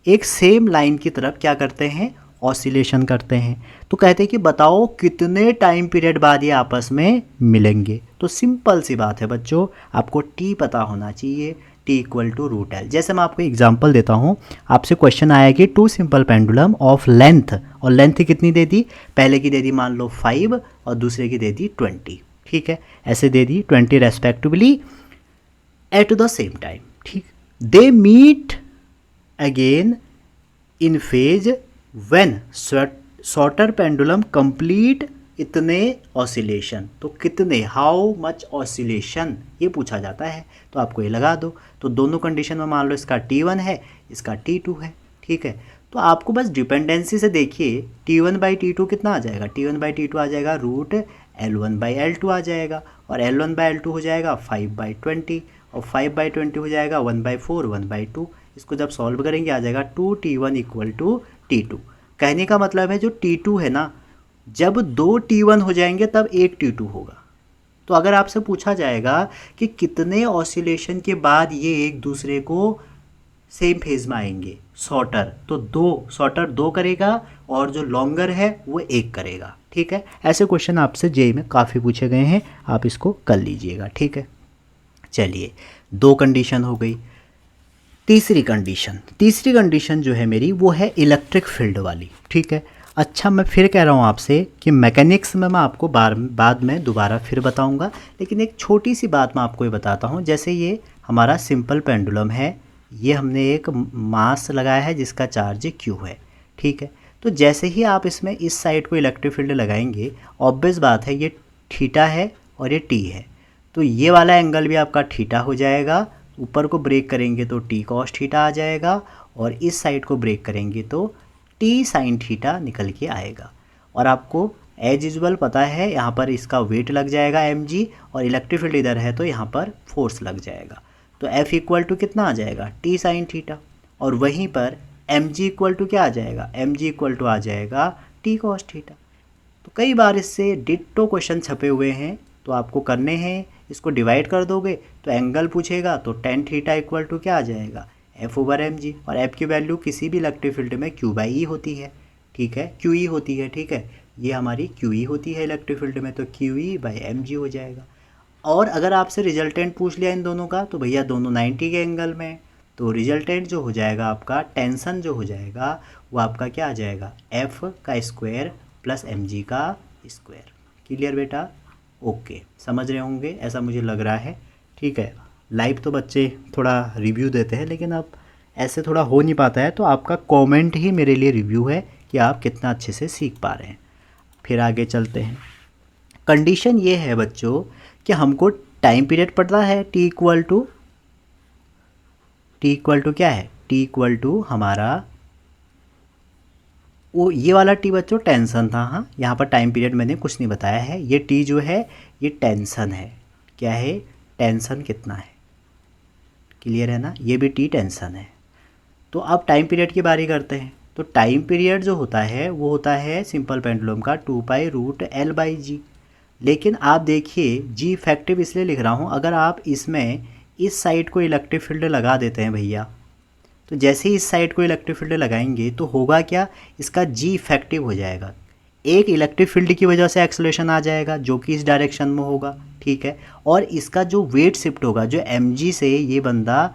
एक सेम लाइन की तरफ क्या करते हैं, ऑसिलेशन करते हैं। तो कहते हैं कि बताओ कितने टाइम पीरियड बाद ये आपस में मिलेंगे। तो सिंपल सी बात है बच्चों, आपको टी पता होना चाहिए, T equal to root L. जैसे मैं आपको एग्जांपल देता हूँ, आपसे क्वेश्चन आया कि two simple pendulum of length, और लेंथ कितनी दे दी, पहले की दे दी मान लो 5 और दूसरे की दे दी 20, ठीक है, ऐसे दे दी 20 respectively at the same time, ठीक। They meet again in phase when shorter pendulum complete इतने ऑसिलेशन, तो कितने, हाउ मच ऑसिलेशन, ये पूछा जाता है, तो आपको ये लगा दो। तो दोनों कंडीशन में मान लो इसका T1 है, इसका T2 है, ठीक है। तो आपको बस डिपेंडेंसी से देखिए T1/T2 कितना आ जाएगा, T1/T2 आ जाएगा √L1/L2 आ जाएगा, और L1/L2 हो जाएगा 5/20, और 5/20 हो जाएगा 1/4 1/2। इसको जब सॉल्व करेंगे आ जाएगा 2T1 इक्वल टू T2। कहने का मतलब है जो T2 है ना, जब 2 T1 हो जाएंगे तब 1 T2 होगा। तो अगर आपसे पूछा जाएगा कि कितने ऑसिलेशन के बाद ये एक दूसरे को सेम फेज में आएंगे शॉर्टर, तो शॉर्टर 2 करेगा और जो लॉन्गर है वो 1 करेगा, ठीक है। ऐसे क्वेश्चन आपसे जेईई में काफ़ी पूछे गए हैं, आप इसको कर लीजिएगा, ठीक है। चलिए 2 कंडीशन हो गई। तीसरी कंडीशन जो है मेरी वो है इलेक्ट्रिक फील्ड वाली, ठीक है। अच्छा, मैं फिर कह रहा हूँ आपसे कि मैकेनिक्स में मैं आपको बाद में दोबारा फिर बताऊँगा, लेकिन एक छोटी सी बात मैं आपको ये बताता हूँ। जैसे ये हमारा सिंपल पेंडुलम है, ये हमने एक मास लगाया है जिसका चार्ज Q है, ठीक है। तो जैसे ही आप इसमें इस साइड को इलेक्ट्रिक फील्ड लगाएंगे, ऑब्वियस बात है ये थीटा है और ये T है, तो ये वाला एंगल भी आपका थीटा हो जाएगा। ऊपर को ब्रेक करेंगे तो T cos थीटा आ जाएगा, और इस साइड को ब्रेक करेंगे तो T sin थीटा निकल के आएगा। और आपको एज यूजुअल पता है यहाँ पर इसका वेट लग जाएगा mg, और इलेक्ट्रिक फील्ड इधर है तो यहाँ पर फोर्स लग जाएगा। तो F इक्वल टू कितना आ जाएगा, T sin थीटा, और वहीं पर mg इक्वल टू क्या आ जाएगा, mg इक्वल टू आ जाएगा T cos थीटा। तो कई बार इससे डिट्टो क्वेश्चन छपे हुए हैं, तो आपको करने हैं, इसको डिवाइड कर दोगे तो एंगल पूछेगा तो tan थीटा इक्वल टू क्या आ जाएगा, F/mg, और F की वैल्यू किसी भी इलेक्ट्रिक फील्ड में Q/E होती है, ठीक है, QE होती है, ठीक है, ये हमारी QE होती है इलेक्ट्रिक फील्ड में, तो QE/mg हो जाएगा। और अगर आपसे रिजल्टेंट पूछ लिया इन दोनों का, तो भैया दोनों 90 के एंगल में, तो रिजल्टेंट जो हो जाएगा आपका, टेंशन जो हो जाएगा वो आपका क्या आ जाएगा, F² प्लस mg का स्क्वायर। क्लियर बेटा, ओके, समझ रहे होंगे ऐसा मुझे लग रहा है, ठीक है। लाइव तो बच्चे थोड़ा रिव्यू देते हैं, लेकिन अब ऐसे थोड़ा हो नहीं पाता है, तो आपका कमेंट ही मेरे लिए रिव्यू है कि आप कितना अच्छे से सीख पा रहे हैं। फिर आगे चलते हैं। कंडीशन ये है बच्चों कि हमको टाइम पीरियड पता है T इक्वल टू क्या है, T इक्वल टू हमारा वो ये वाला T बच्चों टेंशन था, हाँ, यहाँ पर टाइम पीरियड मैंने कुछ नहीं बताया है। ये T जो है ये टेंशन है, क्या है, टेंशन कितना है, क्लियर है ना, ये भी T टेंशन है। तो अब टाइम पीरियड की बारी करते हैं। तो टाइम पीरियड जो होता है वो होता है सिंपल पेंडुलम का 2π√L/g। लेकिन आप देखिए G इफेक्टिव इसलिए लिख रहा हूँ, अगर आप इसमें इस साइड को इलेक्ट्रिक फील्ड लगा देते हैं भैया, तो जैसे ही इस साइड को इलेक्ट्रिक फील्ड लगाएंगे तो होगा क्या, इसका G इफेक्टिव हो जाएगा, एक इलेक्ट्रिक फील्ड की वजह से एक्सेलरेशन आ जाएगा जो कि इस डायरेक्शन में होगा, ठीक है, और इसका जो वेट शिफ्ट होगा, जो mg से ये बंदा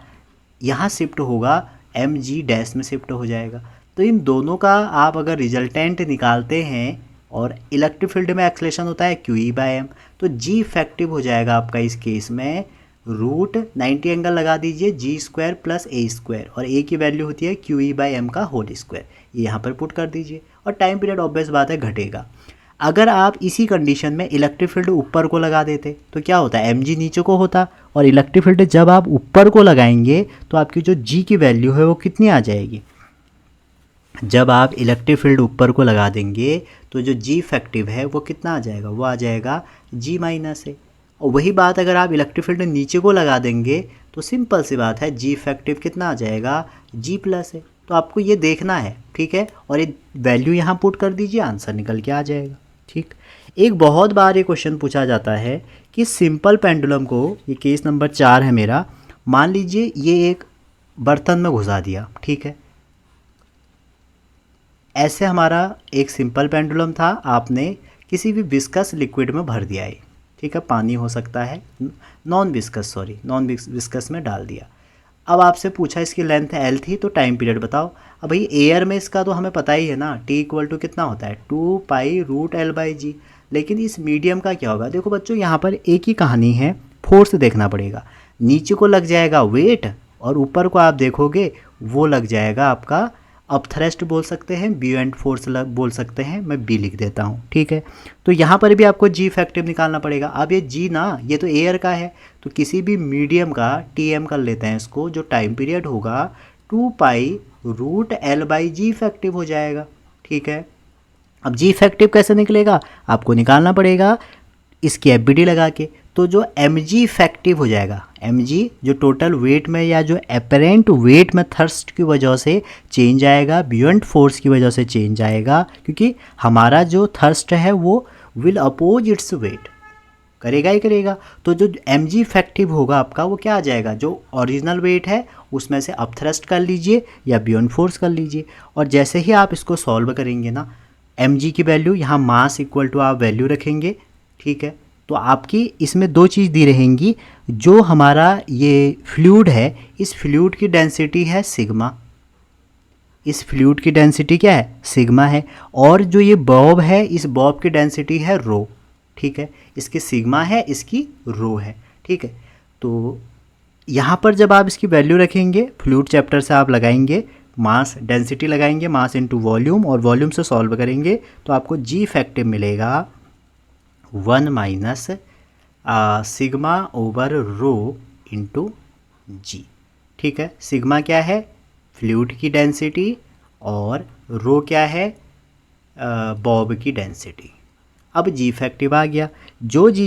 यहाँ शिफ्ट होगा, mg डैश में शिफ्ट हो जाएगा। तो इन दोनों का आप अगर रिजल्टेंट निकालते हैं, और इलेक्ट्रिक फील्ड में एक्सेलरेशन होता है QE/m, तो G इफेक्टिव हो जाएगा आपका इस केस में √90 एंगल लगा दीजिए G² प्लस A², और A की वैल्यू होती है QE/m का होल स्क्वायर, ये यहाँ पर पुट कर दीजिए, और टाइम पीरियड ऑब्वियस बात है घटेगा। अगर आप इसी कंडीशन में इलेक्ट्रिक फील्ड ऊपर को लगा देते तो क्या होता है, mg नीचे को होता, और इलेक्ट्रिक फील्ड जब आप ऊपर को लगाएंगे तो आपकी जो G की वैल्यू है वो कितनी आ जाएगी, जब आप इलेक्ट्रिक फील्ड ऊपर को लगा देंगे तो जो G इफेक्टिव है वो कितना आ जाएगा, वो आ जाएगा G- है। और वही बात अगर आप इलेक्ट्रिक फील्ड नीचे को लगा देंगे तो सिंपल सी बात है G इफेक्टिव कितना आ जाएगा, G+ है। तो आपको ये देखना है, ठीक है, और ये वैल्यू यहाँ पुट कर दीजिए, आंसर निकल के आ जाएगा, ठीक। एक बहुत बार ये क्वेश्चन पूछा जाता है कि सिंपल पेंडुलम को, ये केस नंबर 4 है मेरा, मान लीजिए ये एक बर्तन में घुसा दिया, ठीक है, ऐसे हमारा एक सिंपल पेंडुलम था, आपने किसी भी विस्कस लिक्विड में भर दिया है, ठीक है, पानी हो सकता है, नॉन विस्कस में डाल दिया। अब आपसे पूछा इसकी लेंथ एल थी तो टाइम पीरियड बताओ। अब भाई एयर में इसका तो हमें पता ही है ना, टी इक्वल टू कितना होता है 2 पाई रूट L/G। लेकिन इस मीडियम का क्या होगा, देखो बच्चों यहाँ पर एक ही कहानी है, फोर्स देखना पड़ेगा। नीचे को लग जाएगा वेट और ऊपर को आप देखोगे वो लग जाएगा आपका अपथ्रस्ट बोल सकते हैं, ब्यूएंट फोर्स बोल सकते हैं, मैं बी लिख देता हूँ, ठीक है। तो यहाँ पर भी आपको जी इफेक्टिव निकालना पड़ेगा। अब ये जी ना, ये तो एयर का है, तो किसी भी मीडियम का टी एम कर लेते हैं इसको, जो टाइम पीरियड होगा 2 पाई रूट L/G इफेक्टिव हो जाएगा, ठीक है। अब जी इफेक्टिव कैसे निकलेगा, आपको निकालना पड़ेगा इसकी एफबीडी लगा के। तो जो एम जी इफेक्टिव हो जाएगा, एम जी जो टोटल वेट में या जो अपेरेंट वेट में थर्स्ट की वजह से चेंज आएगा, बियॉन्ड फोर्स की वजह से चेंज आएगा, क्योंकि हमारा जो थर्स्ट है वो विल अपोज इट्स वेट, करेगा ही करेगा। तो जो एम जी इफेक्टिव होगा आपका वो क्या आ जाएगा, जो ओरिजिनल वेट है उसमें से अप थ्रस्ट कर लीजिए या बियॉन्ड फोर्स कर लीजिए। और जैसे ही आप इसको सॉल्व करेंगे ना, एम जी की वैल्यू यहाँ मास इक्वल टू आप वैल्यू रखेंगे, ठीक है। तो आपकी इसमें दो चीज़ दी रहेंगी, जो हमारा ये फ्लूइड है इस फ्लूइड की डेंसिटी है सिग्मा, इस फ्लूइड की डेंसिटी क्या है सिग्मा है, और जो ये बॉब है इस बॉब की डेंसिटी है रो, ठीक है। इसकी सिग्मा है, इसकी रो है, ठीक है। तो यहाँ पर जब आप इसकी वैल्यू रखेंगे, फ्लूइड चैप्टर से आप लगाएंगे मास डेंसिटी लगाएंगे, मास इनटू वॉल्यूम, और वॉल्यूम से सॉल्व करेंगे तो आपको जी इफेक्टिव मिलेगा 1 minus sigma over rho into जी, ठीक है। सिग्मा क्या है, फ्लूइड की डेंसिटी, और रो क्या है, बॉब की डेंसिटी। अब जी इफेक्टिव आ गया, जो जी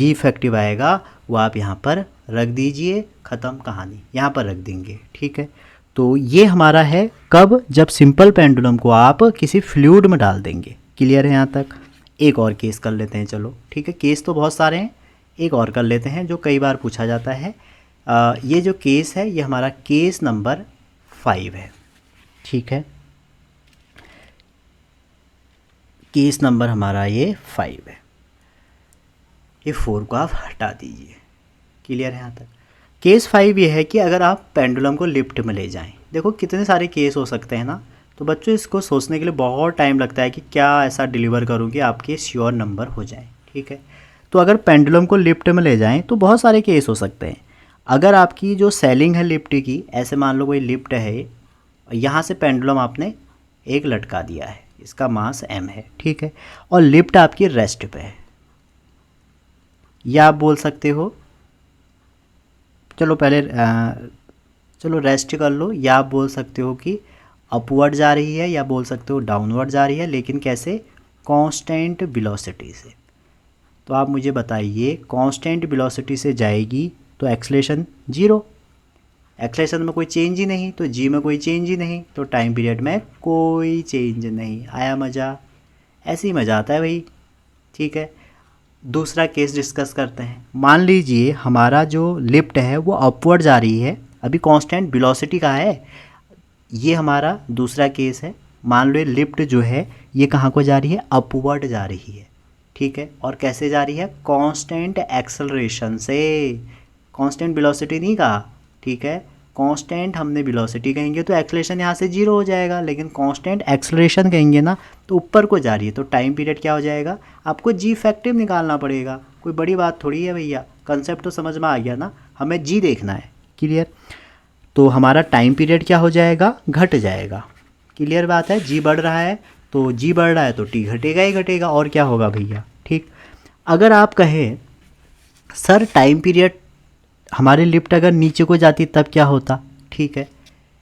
इफेक्टिव आएगा वो आप यहाँ पर रख दीजिए, ख़त्म कहानी, यहाँ पर रख देंगे, ठीक है। तो ये हमारा है कब, जब सिंपल पेंडुलम को आप किसी फ्लूइड में डाल देंगे। क्लियर है यहाँ तक। एक और केस कर लेते हैं, चलो ठीक है, केस तो बहुत सारे हैं, एक और कर लेते हैं जो कई बार पूछा जाता है। ये जो केस है ये हमारा केस नंबर 5 है, ठीक है। केस नंबर हमारा ये 5 है, ये 4 को आप हटा दीजिए। क्लियर है यहाँ तक। केस 5 ये है कि अगर आप पेंडुलम को लिफ्ट में ले जाएं, देखो कितने सारे केस हो सकते हैं ना, तो बच्चों इसको सोचने के लिए बहुत टाइम लगता है कि क्या ऐसा डिलीवर करूँ कि आपके श्योर नंबर हो जाए, ठीक है। तो अगर पेंडुलम को लिफ्ट में ले जाएं तो बहुत सारे केस हो सकते हैं। अगर आपकी जो सेलिंग है लिफ्ट की, ऐसे मान लो कोई लिफ्ट है, यहाँ से पेंडुलम आपने एक लटका दिया है, इसका मास m है, ठीक है, और लिफ्ट आपकी रेस्ट पे है, या आप बोल सकते हो, चलो पहले चलो रेस्ट कर लो, या आप बोल सकते हो कि अपवर्ड जा रही है, या बोल सकते हो डाउनवर्ड जा रही है, लेकिन कैसे, कांस्टेंट वेलोसिटी से। तो आप मुझे बताइए, कांस्टेंट वेलोसिटी से जाएगी तो एक्सेलरेशन 0, एक्सेलरेशन में कोई चेंज ही नहीं, तो जी में कोई चेंज ही नहीं, तो टाइम पीरियड में कोई चेंज नहीं। आया मज़ा, ऐसे ही मज़ा आता है भाई, ठीक है। दूसरा केस डिस्कस करते हैं। मान लीजिए हमारा जो लिफ्ट है वो अपवर्ड जा रही है, अभी कांस्टेंट वेलोसिटी का है, ये हमारा दूसरा केस है। मान लो ये लिफ्ट जो है ये कहाँ को जा रही है, अपवर्ड जा रही है, ठीक है। और कैसे जा रही है, कांस्टेंट एक्सेलरेशन से, कांस्टेंट वेलोसिटी नहीं कहा, ठीक है। कांस्टेंट हमने वेलोसिटी कहेंगे तो एक्सेलरेशन यहाँ से 0 हो जाएगा, लेकिन कांस्टेंट एक्सेलरेशन कहेंगे ना तो ऊपर को जा रही है, तो टाइम पीरियड क्या हो जाएगा, आपको जी इफेक्टिव निकालना पड़ेगा। कोई बड़ी बात थोड़ी है भैया, कंसेप्ट तो समझ में आ गया ना, हमें जी देखना है। क्लियर। तो हमारा टाइम पीरियड क्या हो जाएगा, घट जाएगा। क्लियर बात है, जी बढ़ रहा है तो जी बढ़ रहा है तो टी घटेगा ही घटेगा, और क्या होगा भैया, ठीक। अगर आप कहें सर टाइम पीरियड हमारी लिफ्ट अगर नीचे को जाती तब क्या होता, ठीक है,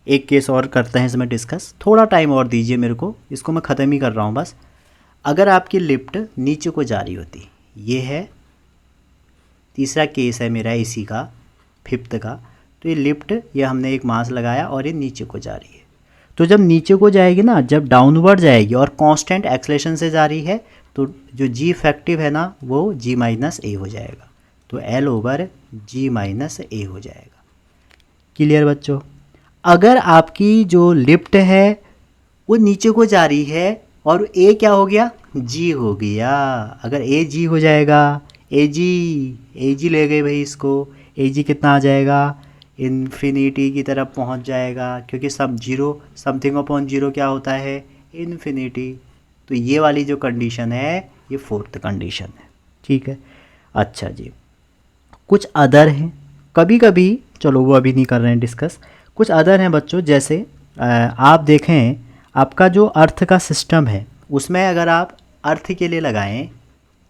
एक केस और करते हैं इसमें डिस्कस, थोड़ा टाइम और दीजिए मेरे को, इसको मैं ख़त्म ही कर रहा हूँ बस। अगर आपकी लिफ्ट नीचे को जा रही होती, ये है तीसरा केस है मेरा इसी का 5th का, तो ये लिफ्ट, ये हमने एक मास लगाया और ये नीचे को जा रही है, तो जब नीचे को जाएगी ना, जब डाउनवर्ड जाएगी और कांस्टेंट एक्सेलरेशन से जा रही है, तो जो जी इफेक्टिव है ना वो जी माइनस ए हो जाएगा, तो एल ओवर जी माइनस ए हो जाएगा। क्लियर बच्चों। अगर आपकी जो लिफ्ट है वो नीचे को जा रही है और ए क्या हो गया, जी हो गया, अगर ए जी हो जाएगा, ए जी ले गए भाई इसको, ए जी कितना आ जाएगा, इन्फिनिटी की तरफ पहुंच जाएगा, क्योंकि सब जीरो, समथिंग अपॉन जीरो क्या होता है, इन्फिनिटी। तो ये वाली जो कंडीशन है ये फोर्थ कंडीशन है, ठीक है। अच्छा जी, कुछ अदर हैं कभी कभी, चलो वो अभी नहीं कर रहे हैं डिस्कस। कुछ अदर हैं बच्चों, जैसे आप देखें आपका जो अर्थ का सिस्टम है उसमें अगर आप अर्थ के लिए लगाएं,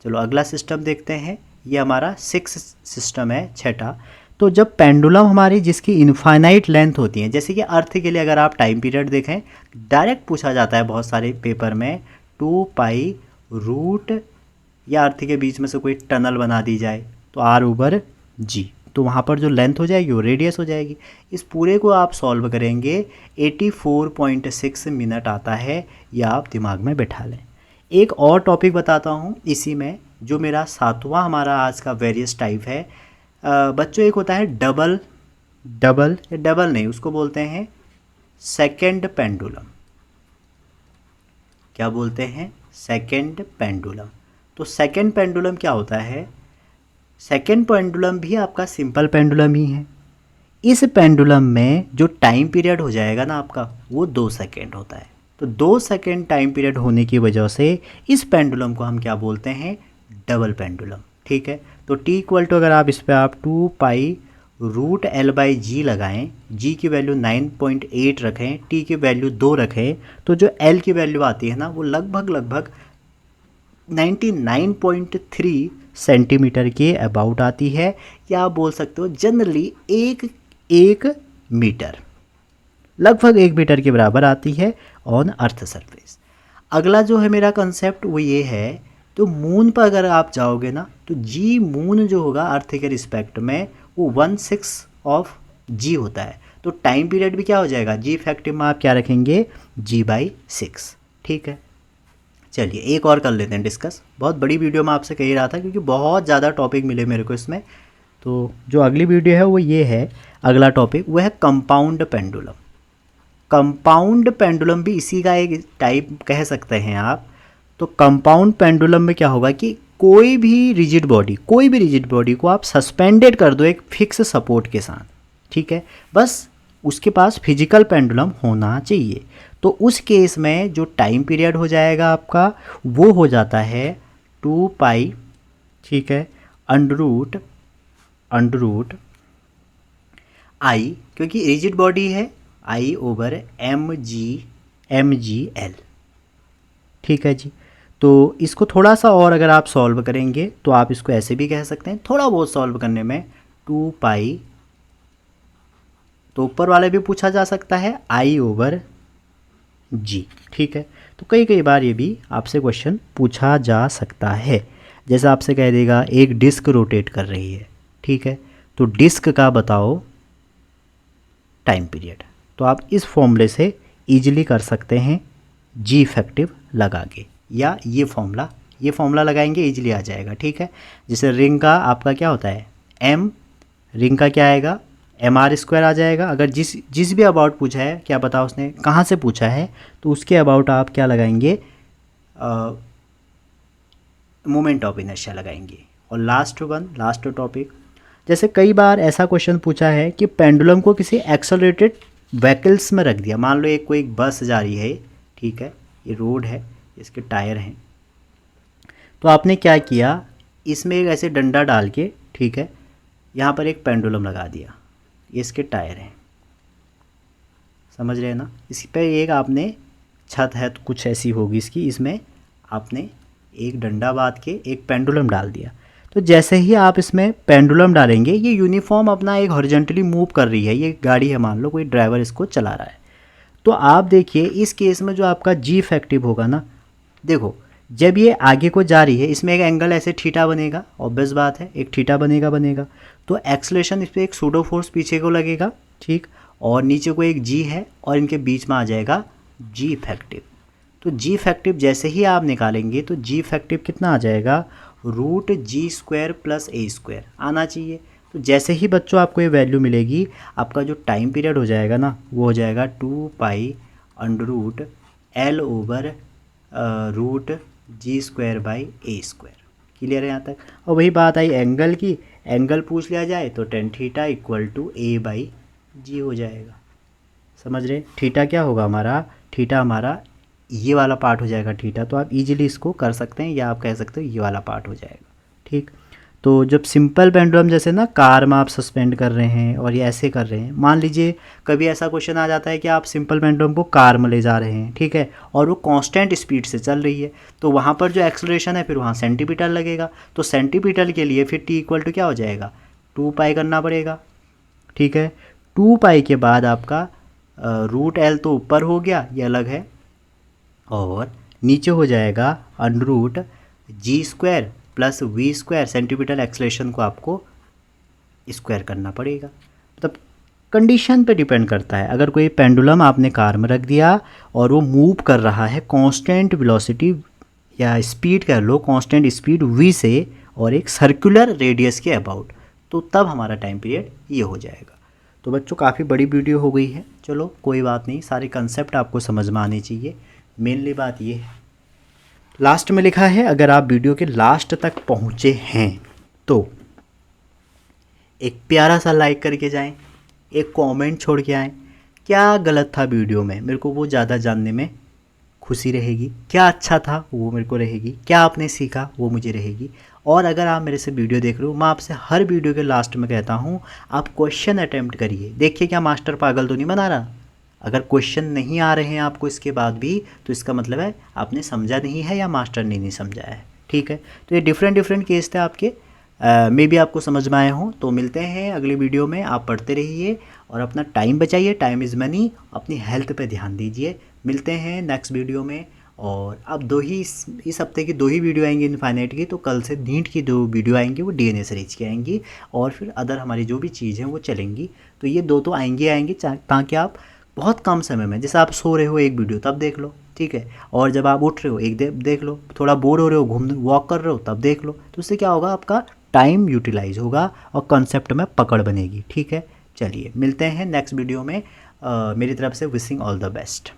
चलो अगला सिस्टम देखते हैं। ये हमारा सिक्स सिस्टम है, छठा। तो जब पेंडुलम हमारी जिसकी इनफाइनाइट लेंथ होती है, जैसे कि अर्थ के लिए अगर आप टाइम पीरियड देखें, डायरेक्ट पूछा जाता है बहुत सारे पेपर में, 2 पाई रूट, या अर्थ के बीच में से कोई टनल बना दी जाए तो R/G, तो वहाँ पर जो लेंथ हो जाएगी वो रेडियस हो जाएगी। इस पूरे को आप सॉल्व करेंगे, 84.6 मिनट आता है, या आप दिमाग में बैठा लें। एक और टॉपिक बताता हूँ इसी में, जो मेरा सातवां हमारा आज का वेरियस टाइप है। बच्चों एक होता है डबल, या डबल नहीं, उसको बोलते हैं सेकंड पेंडुलम। क्या बोलते हैं, सेकंड पेंडुलम। तो सेकंड पेंडुलम क्या होता है, सेकंड पेंडुलम भी आपका सिंपल पेंडुलम ही है। इस पेंडुलम में जो टाइम पीरियड हो जाएगा ना आपका, वो 2 सेकेंड होता है। तो 2 सेकेंड टाइम पीरियड होने की वजह से इस पेंडुलम को हम क्या बोलते हैं, डबल पेंडुलम, ठीक है। तो T इक्वल टू, अगर आप इस पर आप 2 पाई√L/G लगाएं, G की वैल्यू 9.8 रखें, T की वैल्यू 2 रखें, तो जो L की वैल्यू आती है ना वो लगभग 99.3 सेंटीमीटर के अबाउट आती है, या आप बोल सकते हो जनरली एक मीटर, लगभग 1 मीटर के बराबर आती है ऑन अर्थ सरफेस। अगला जो है मेरा कंसेप्ट वो ये है, तो मून पर अगर आप जाओगे ना, तो जी मून जो होगा अर्थ के रिस्पेक्ट में वो 1/6 ऑफ जी होता है। तो टाइम पीरियड भी क्या हो जाएगा, जी इफेक्टिव में आप क्या रखेंगे, G/6, ठीक है। चलिए एक और कर लेते हैं डिस्कस, बहुत बड़ी वीडियो मैं आपसे कह ही रहा था क्योंकि बहुत ज़्यादा टॉपिक मिले मेरे को इसमें। तो जो अगली वीडियो है वो ये है, अगला टॉपिक वो है कंपाउंड पेंडुलम। कंपाउंड पेंडुलम भी इसी का एक टाइप कह सकते हैं आप। तो कंपाउंड पेंडुलम में क्या होगा कि कोई भी रिजिड बॉडी को आप सस्पेंडेड कर दो एक फिक्स सपोर्ट के साथ, ठीक है, बस उसके पास फिजिकल पेंडुलम होना चाहिए। तो उस केस में जो टाइम पीरियड हो जाएगा आपका वो हो जाता है 2 पाई, ठीक है, अंडर रूट आई, क्योंकि रिजिड बॉडी है, I/mg/L, ठीक है जी। तो इसको थोड़ा सा और अगर आप सॉल्व करेंगे तो आप इसको ऐसे भी कह सकते हैं, थोड़ा बहुत सॉल्व करने में, 2 पाई, तो ऊपर वाले भी पूछा जा सकता है I/G, ठीक है। तो कई बार ये भी आपसे क्वेश्चन पूछा जा सकता है, जैसे आपसे कह देगा एक डिस्क रोटेट कर रही है, ठीक है, तो डिस्क का बताओ टाइम पीरियड। तो आप इस फॉर्मूले से इजीली कर सकते हैं जी इफेक्टिव लगा के, या ये फॉर्मूला लगाएंगे इजीली आ जाएगा, ठीक है। जैसे रिंग का आपका क्या होता है, एम, रिंग का क्या आएगा, mr² आ जाएगा। अगर जिस भी अबाउट पूछा है, क्या पता उसने कहाँ से पूछा है, तो उसके अबाउट आप क्या लगाएंगे, मोमेंट ऑफ इनर्शिया लगाएंगे। और लास्ट टॉपिक, जैसे कई बार ऐसा क्वेश्चन पूछा है कि पेंडुलम को किसी एक्सेलरेटेड व्हीकल्स में रख दिया, मान लो कोई बस जा रही है, ठीक है, ये रोड है, इसके टायर हैं, तो आपने क्या किया, इसमें एक ऐसे डंडा डाल के, ठीक है, यहाँ पर एक पेंडुलम लगा दिया, ये इसके टायर हैं, समझ रहे हैं ना। इसी पर एक आपने छत है तो कुछ ऐसी होगी इसकी, इसमें आपने एक डंडा बांध के एक पेंडुलम डाल दिया। तो जैसे ही आप इसमें पेंडुलम डालेंगे, ये यूनिफॉर्म अपना एक हॉरिजॉन्टली मूव कर रही है, ये गाड़ी है, मान लो कोई ड्राइवर इसको चला रहा है। तो आप देखिए इस केस में जो आपका जी इफेक्टिव होगा ना, देखो जब ये आगे को जा रही है, इसमें एक एंगल ऐसे थीटा बनेगा, ऑब्वियस बात है, एक थीटा बनेगा। तो एक्सलेशन इस पर एक सूडो फोर्स पीछे को लगेगा, ठीक, और नीचे को एक जी है, और इनके बीच में आ जाएगा जी इफेक्टिव। तो जी इफेक्टिव जैसे ही आप निकालेंगे तो जी इफेक्टिव कितना आ जाएगा, √G² + A² आना चाहिए। तो जैसे ही बच्चों आपको ये वैल्यू मिलेगी, आपका जो टाइम पीरियड हो जाएगा ना वो हो जाएगा 2 pi under root L/√G² / A²। Clear है यहाँ तक। और वही बात आई एंगल की, एंगल पूछ लिया जाए तो tan theta equal to A/G हो जाएगा। समझ रहे, थीटा क्या होगा हमारा, थीटा हमारा ये वाला पार्ट हो जाएगा थीटा। तो आप इजीली इसको कर सकते हैं या आप कह सकते हो ये वाला पार्ट हो जाएगा। ठीक, तो जब सिंपल पेंडुलम जैसे ना कार में आप सस्पेंड कर रहे हैं और ये ऐसे कर रहे हैं, मान लीजिए कभी ऐसा क्वेश्चन आ जाता है कि आप सिंपल पेंडुलम को कार में ले जा रहे हैं, ठीक है, और वो कांस्टेंट स्पीड से चल रही है, तो वहाँ पर जो एक्सेलरेशन है फिर वहाँ सेंटीमीटर लगेगा। तो सेंटीमीटर के लिए फिर t इक्वल टू क्या हो जाएगा, 2 पाई करना पड़ेगा। ठीक है, 2 पाई के बाद आपका √L तो ऊपर हो गया, ये अलग है, और नीचे हो जाएगा √G² plus V² centimetre acceleration को आपको स्क्वायर करना पड़ेगा। मतलब कंडीशन पे डिपेंड करता है। अगर कोई पेंडुलम आपने कार में रख दिया और वो मूव कर रहा है कांस्टेंट वेलोसिटी या स्पीड कह लो, कांस्टेंट स्पीड v से और एक सर्कुलर रेडियस के अबाउट, तो तब हमारा टाइम पीरियड ये हो जाएगा। तो बच्चों काफ़ी बड़ी वीडियो हो गई है, चलो कोई बात नहीं, सारे कंसेप्ट आपको समझ में आने चाहिए। मेनली बात ये है, लास्ट में लिखा है अगर आप वीडियो के लास्ट तक पहुँचे हैं तो एक प्यारा सा लाइक करके जाएं, एक कमेंट छोड़ के आएँ, क्या गलत था वीडियो में, मेरे को वो ज़्यादा जानने में खुशी रहेगी, क्या अच्छा था वो मेरे को रहेगी, क्या आपने सीखा वो मुझे रहेगी। और अगर आप मेरे से वीडियो देख रहे हो, मैं आपसे हर वीडियो के लास्ट में कहता हूँ आप क्वेश्चन अटेम्प्ट करिए, देखिए क्या मास्टर पागल तो नहीं बना रहा। अगर क्वेश्चन नहीं आ रहे हैं आपको इसके बाद भी, तो इसका मतलब है आपने समझा नहीं है या मास्टर ने नहीं समझाया है। ठीक है, तो ये डिफरेंट केस थे आपके, मे भी आपको समझ में आए हों। तो मिलते हैं अगली वीडियो में, आप पढ़ते रहिए और अपना टाइम बचाइए, टाइम इज़ मनी, अपनी हेल्थ पे ध्यान दीजिए। मिलते हैं नेक्स्ट वीडियो में। और अब इस हफ्ते की 2 ही वीडियो आएंगी इनफाइनाइट की, तो कल से नीट की 2 वीडियो आएंगी, वो DNA सीरीज की आएंगी, और फिर अदर हमारी जो भी चीज़ हैं वो चलेंगी। तो ये 2 तो आएंगी ताकि आप बहुत कम समय में, जैसे आप सो रहे हो एक वीडियो तब देख लो, ठीक है, और जब आप उठ रहे हो एक देख लो, थोड़ा बोर हो रहे हो वॉक कर रहे हो तब देख लो, तो उससे क्या होगा, आपका टाइम यूटिलाइज होगा और कॉन्सेप्ट में पकड़ बनेगी। ठीक है, चलिए मिलते हैं नेक्स्ट वीडियो में। मेरी तरफ से विशिंग ऑल द बेस्ट।